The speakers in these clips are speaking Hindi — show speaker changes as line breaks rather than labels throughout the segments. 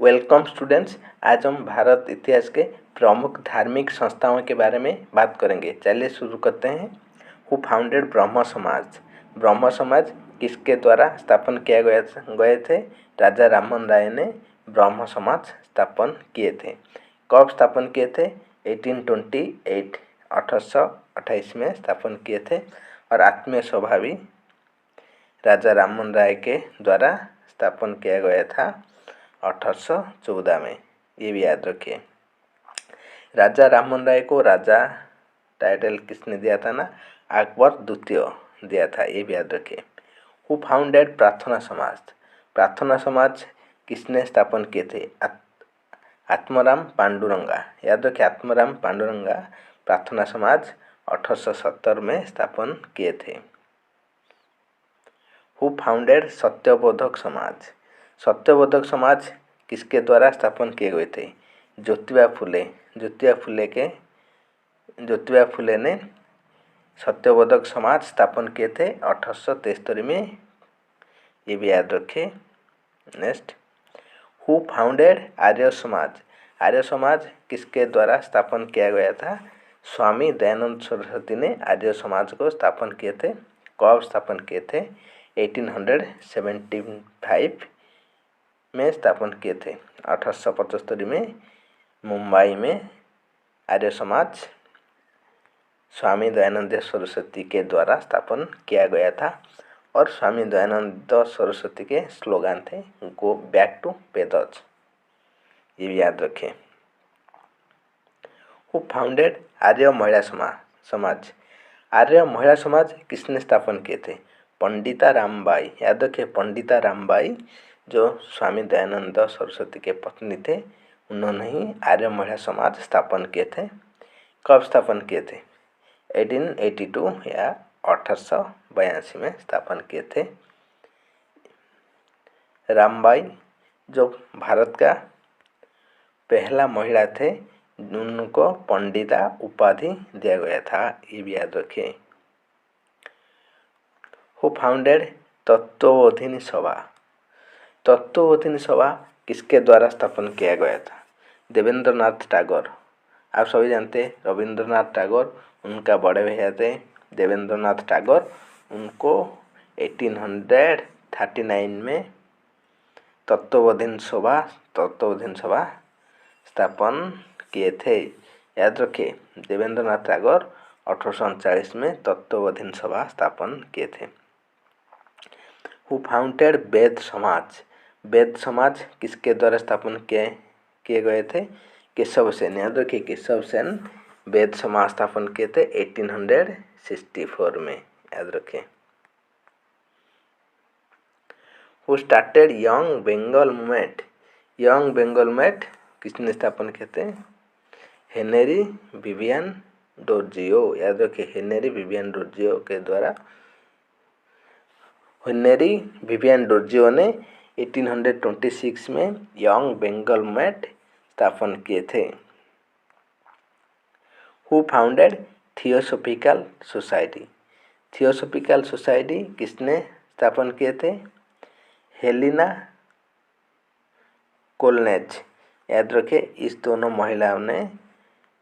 Welcome students. आज हम भारत इतिहास के प्रमुख धार्मिक संस्थाओं के बारे में बात करेंगे। चलिए शुरू करते हैं। हु फाउंडेड ब्रह्म समाज? ब्रह्म समाज किसके द्वारा स्थापन किया गए थे? राजा राममोहन राय ने ब्रह्म समाज स्थापन किए थे। कब स्थापन किए थे? 1828 1828 में स्थापन किए थे। और आत्मीय सभा भी राजा राममोहन राय के द्वारा स्थापन किया गया था 1814 में। ये भी याद रखिए। राजा राममोहन राय को राजा टाइटल किसने दिया था ना? अकबर द्वितीय दिया था। ये भी याद रखिए। हु फाउंडेड प्रार्थना समाज? प्रार्थना समाज किसने स्थापन किए थे? आत्माराम पांडुरंगा। याद रखिए, आत्माराम पांडुरंगा प्रार्थना समाज 1870 में स्थापन किए थे। हु फाउंडेड सत्यबोधक समाज? सत्यबोधक समाज किसके द्वारा स्थापन किए गए थे? ज्योतिबा फुले। ज्योतिबा फुले ने सत्यबोधक समाज स्थापन किए थे 1873 में। ये भी याद रखें। Next, who founded Arya Samaj? Arya Samaj किसके द्वारा स्थापन किया गया था? स्वामी दयानंद सरस्वती ने आर्य समाज को स्थापन किए थे। कब स्थापन किए थे? 1875 में स्थापन किए थे। 1875 में मुंबई में आर्य समाज स्वामी दयानंद सरस्वती के द्वारा स्थापन किया गया था। और स्वामी दयानंद सरस्वती के स्लोगन थे गो बैक टू वेदस। ये भी याद रखें। हु फाउंडेड आर्य महिला समाज? आर्य महिला समाज किसने स्थापन किए थे? पंडिता रामबाई। याद रखिए, पंडिता रामबाई जो स्वामी दयानंद सरस्वती के पत्नी थे, उन्होंने ही आर्य महिला समाज स्थापन किए थे। कब स्थापन किए थे? 1882 या 1882 में स्थापन किए थे। रामबाई जो भारत का पहला महिला थे, उनको पंडिता उपाधि दिया गया था। ये भी याद रखिए। हु फाउंडेड तत्वबोधिनी सभा? तत्वबोधिनी सभा किसके द्वारा स्थापन किया गया था? देवेंद्रनाथ टैगोर। आप सभी जानते हैं रविंद्रनाथ टैगोर, उनका बड़े भैया थे देवेंद्रनाथ टैगोर। उनको 1839 में तत्वबोधिनी सभा स्थापन किए थे। याद रखिए, देवेंद्रनाथ टैगोर 1839 में तत्वबोधिनी सभा स्थापन किए थे। हु फाउंडेड वेद समाज? वेद समाज किसके द्वारा स्थापन किए गए थे? केशव सेन। याद रखिए, केशव सेन वेद समाज स्थापन किए थे 1864 में। याद रखें। Who started young Bengal movement? Young Bengal movement किसने स्थापन किए थे? Henry Vivian Derozio. याद रखिए, हेनरी विवियन डोरजियो के द्वारा हेनरी विवियन डोरजियो ने 1826 में यंग बंगाल मूवमेंट स्थापन किए थे। Who founded theosophical society? Theosophical society किसने स्थापन किए थे? हेलिना कोलनेज। याद रखें, इस दोनों महिलाओं ने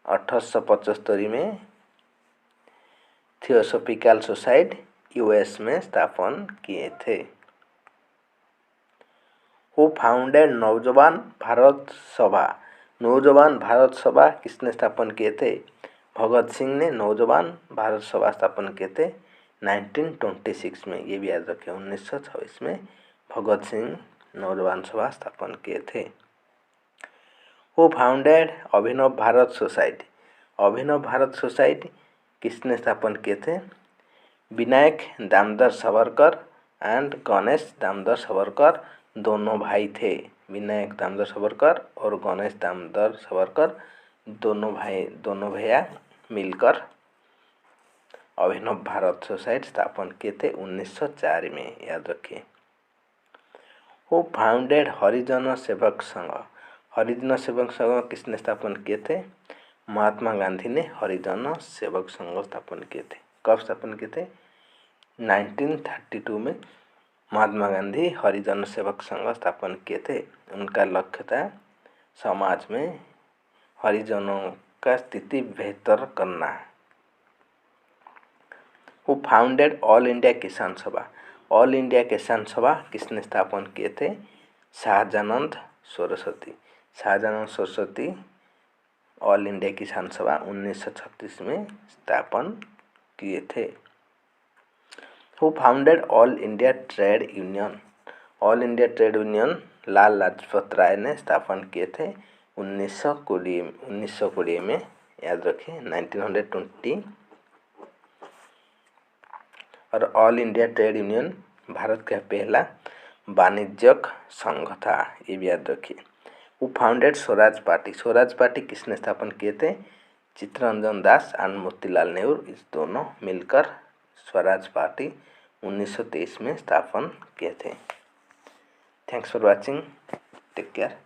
1875 में थियोसॉफिकल सोसाइटी यूएस में स्थापन किए थे। हु फाउंडेड नौजवान भारत सभा? नौजवान भारत सभा किसने स्थापन किए थे? भगत सिंह ने नौजवान भारत सभा स्थापन किए थे 1926 में। ये भी याद रखें, 1926 में भगत सिंह नौजवान सभा स्थापन किए थे। Who founded Abhinav Bharat society? Abhinav Bharat society किसने स्थापन किए थे? विनायक दामोदर सावरकर एंड गणेश दामोदर सावरकर दोनों भाई थे। विनायक दामोदर सावरकर और गणेश दामोदर सावरकर दोनों भैया मिलकर अभिनव भारत सोसाइटी स्थापन किए थे 1904 में। याद रखिए। Who founded Harijan Sevak Sangh? हरिजन सेवक संघ किसने स्थापन किए थे? महात्मा गांधी ने हरिजन सेवक संघ स्थापन किए थे। कब स्थापन किए थे? 1932 में महात्मा गांधी हरिजन सेवक संघ स्थापन किए थे। उनका लक्ष्य था समाज में हरिजनों का स्थिति बेहतर करना। Who founded all India Kisan सभा। ऑल इंडिया किसान सभा किसने स्थापन किए थे? शाहजानंद सरस्वती। शाहजानंद सरस्वती ऑल इंडिया किसान सभा 1936 में स्थापन किए थे। Who founded all India trade union. All India trade union Lala Lajpat Rai ने स्थापन किए थे 1920 में, याद रखें 1920। और all India trade union Bharat का पहला वाणिज्यिक संघ था, ये भी याद रखिए। Who founded Swaraj party. Swaraj party किसने स्थापन किए थे? चित्तरंजन दास एंड मोतीलाल नेहरू, इस दोनों मिलकर स्वराज पार्टी 1923 में स्थापन किए थे। Thanks for watching, take care.